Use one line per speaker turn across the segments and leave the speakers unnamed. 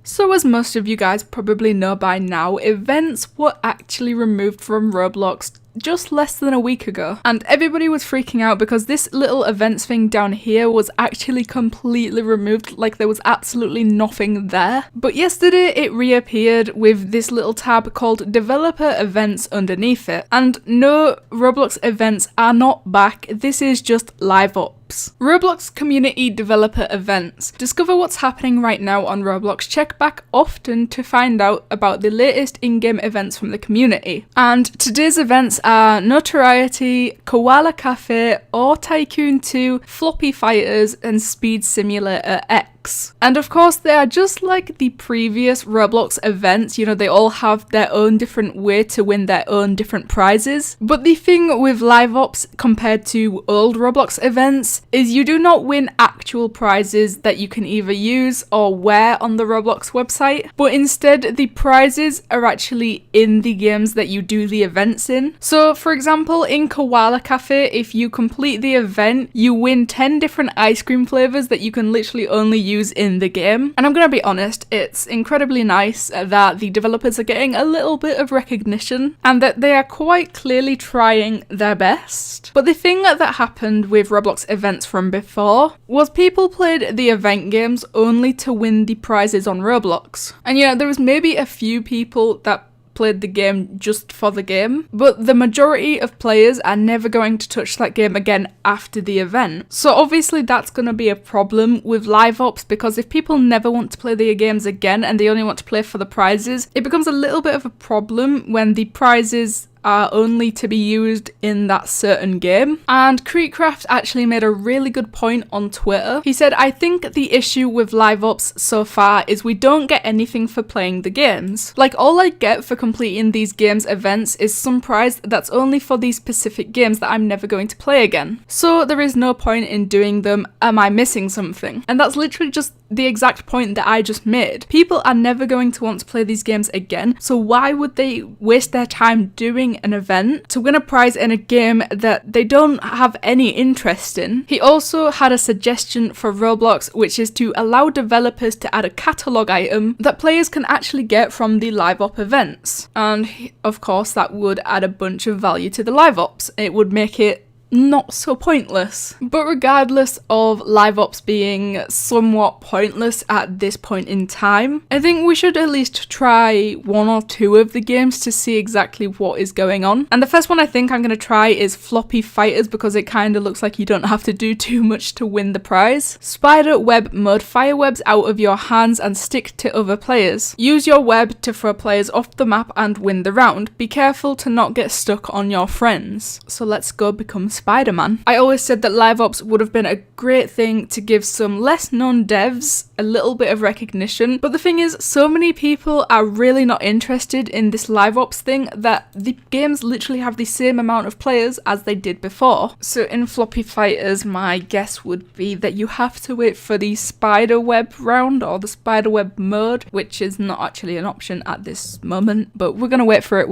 So as most of you guys probably know by now, events were actually removed from Roblox just less than a week ago, and everybody was freaking out because this little events thing down here was actually completely removed, like there was absolutely nothing there. But yesterday it reappeared with this little tab called developer events underneath it, and no, Roblox events are not back, this is just live ops. Roblox community developer events. Discover what's happening right now on Roblox. Check back often to find out about the latest in-game events from the community. And today's events are Notoriety, Koala Cafe, or Tycoon 2, Floppy Fighters, and Speed Simulator X. And of course they are just like the previous Roblox events, you know, they all have their own different way to win their own different prizes. But the thing with live ops compared to old Roblox events is you do not win actual prizes that you can either use or wear on the Roblox website, but instead the prizes are actually in the games that you do the events in. So for example, in Koala Cafe, if you complete the event, you win 10 different ice cream flavors that you can literally only use in the game. And I'm gonna be honest, it's incredibly nice that the developers are getting a little bit of recognition and that they are quite clearly trying their best. But the thing that happened with Roblox events from before was people played the event games only to win the prizes on Roblox. And you know, there was maybe a few people that played the game just for the game, but the majority of players are never going to touch that game again after the event. So obviously that's going to be a problem with live ops, because if people never want to play the games again and they only want to play for the prizes, it becomes a little bit of a problem when the prizes are only to be used in that certain game. And Creekcraft actually made a really good point on Twitter. He said, I think the issue with live ops so far is we don't get anything for playing the games. Like, all I get for completing these games events is some prize that's only for these specific games that I'm never going to play again. So there is no point in doing them. Am I missing something? And that's literally just the exact point that I just made. People are never going to want to play these games again, so why would they waste their time doing an event to win a prize in a game that they don't have any interest in? He also had a suggestion for Roblox, which is to allow developers to add a catalogue item that players can actually get from the live op events. And of course that would add a bunch of value to the live ops. It would make it not so pointless. But regardless of live ops being somewhat pointless at this point in time, I think we should at least try one or two of the games to see exactly what is going on. And the first one I think I'm going to try is Floppy Fighters, because it kind of looks like you don't have to do too much to win the prize. Spider web mode. Fire webs out of your hands and stick to other players. Use your web to throw players off the map and win the round. Be careful to not get stuck on your friends. So let's go become Spider-Man. I always said that live ops would have been a great thing to give some less known devs a little bit of recognition, but the thing is, so many people are really not interested in this live ops thing that the games literally have the same amount of players as they did before. So in Floppy Fighters, my guess would be that you have to wait for the spider web round or the spider web mode, which is not actually an option at this moment, but we're gonna wait for it.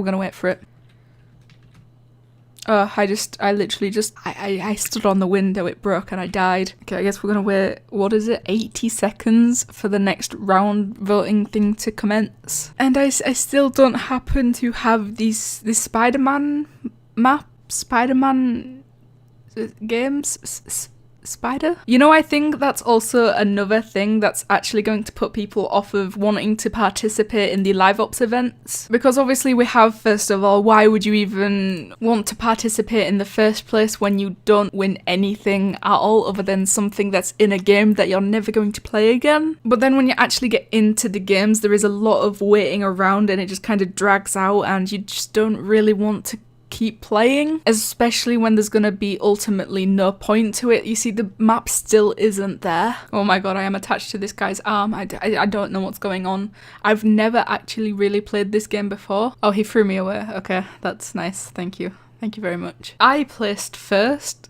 I stood on the window, it broke and I died. Okay, I guess we're gonna wait, 80 seconds for the next round voting thing to commence. And I still don't happen to have this Spider-Man map, Spider-Man games, Spider? You know, I think that's also another thing that's actually going to put people off of wanting to participate in the live ops events. Because obviously we have, first of all, why would you even want to participate in the first place when you don't win anything at all other than something that's in a game that you're never going to play again? But then when you actually get into the games, there is a lot of waiting around and it just kind of drags out and you just don't really want to keep playing, especially when there's gonna be ultimately no point to it. You see, the map still isn't there. Oh my god, I am attached to this guy's arm. I don't know what's going on. I've never actually really played this game before. Oh, he threw me away. Okay, that's nice. Thank you very much. I placed first,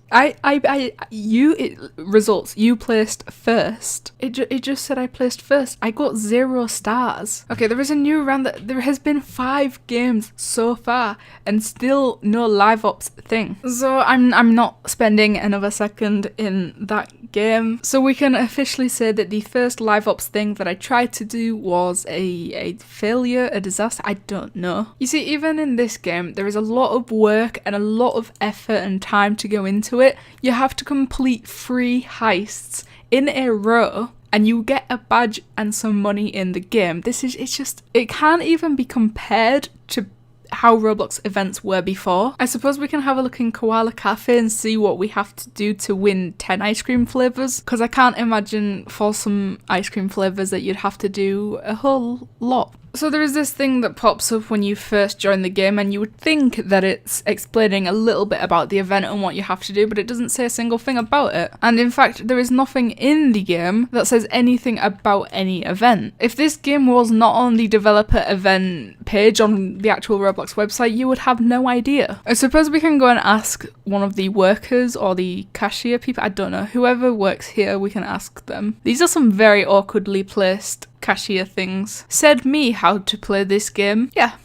Results. You placed first. It just said I placed first. I got 0 stars. Okay, there is a new round there has been 5 games so far and still no live ops thing. So I'm not spending another second in that game. So we can officially say that the first live ops thing that I tried to do was a failure, a disaster. I don't know. You see, even in this game, there is a lot of work and a lot of effort and time to go into it. You have to complete 3 heists in a row and you get a badge and some money in the game. It can't even be compared to how Roblox events were before. I suppose we can have a look in Koala Cafe and see what we have to do to win 10 ice cream flavours, because I can't imagine for some ice cream flavours that you'd have to do a whole lot. So there is this thing that pops up when you first join the game, and you would think that it's explaining a little bit about the event and what you have to do, but it doesn't say a single thing about it. And in fact, there is nothing in the game that says anything about any event. If this game was not on the developer event page on the actual Roblox website, you would have no idea. I suppose we can go and ask one of the workers or the cashier people, I don't know, whoever works here, we can ask them. These are some very awkwardly placed cashier things. Said me how to play this game. Yeah,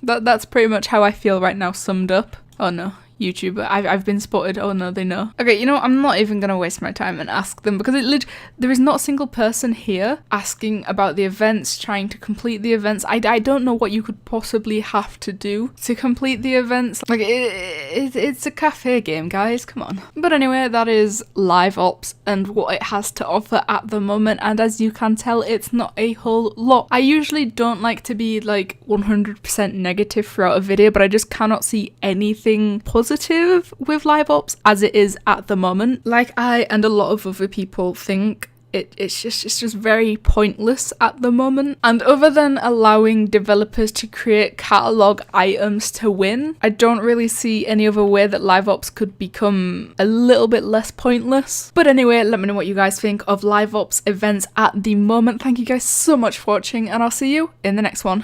that's pretty much how I feel right now, summed up. Oh no, YouTuber, I've been spotted. Oh no, they know. Okay, you know, I'm not even gonna waste my time and ask them, because there is not a single person here asking about the events, trying to complete the events. I don't know what you could possibly have to do to complete the events. Like, it's a cafe game, guys, come on. But anyway, that is live ops and what it has to offer at the moment, and as you can tell, it's not a whole lot. I usually don't like to be like 100% negative throughout a video, but I just cannot see anything positive with live ops as it is at the moment. Like, I and a lot of other people think it's just very pointless at the moment. And other than allowing developers to create catalog items to win, I don't really see any other way that live ops could become a little bit less pointless. But anyway, let me know what you guys think of live ops events at the moment. Thank you guys so much for watching, and I'll see you in the next one.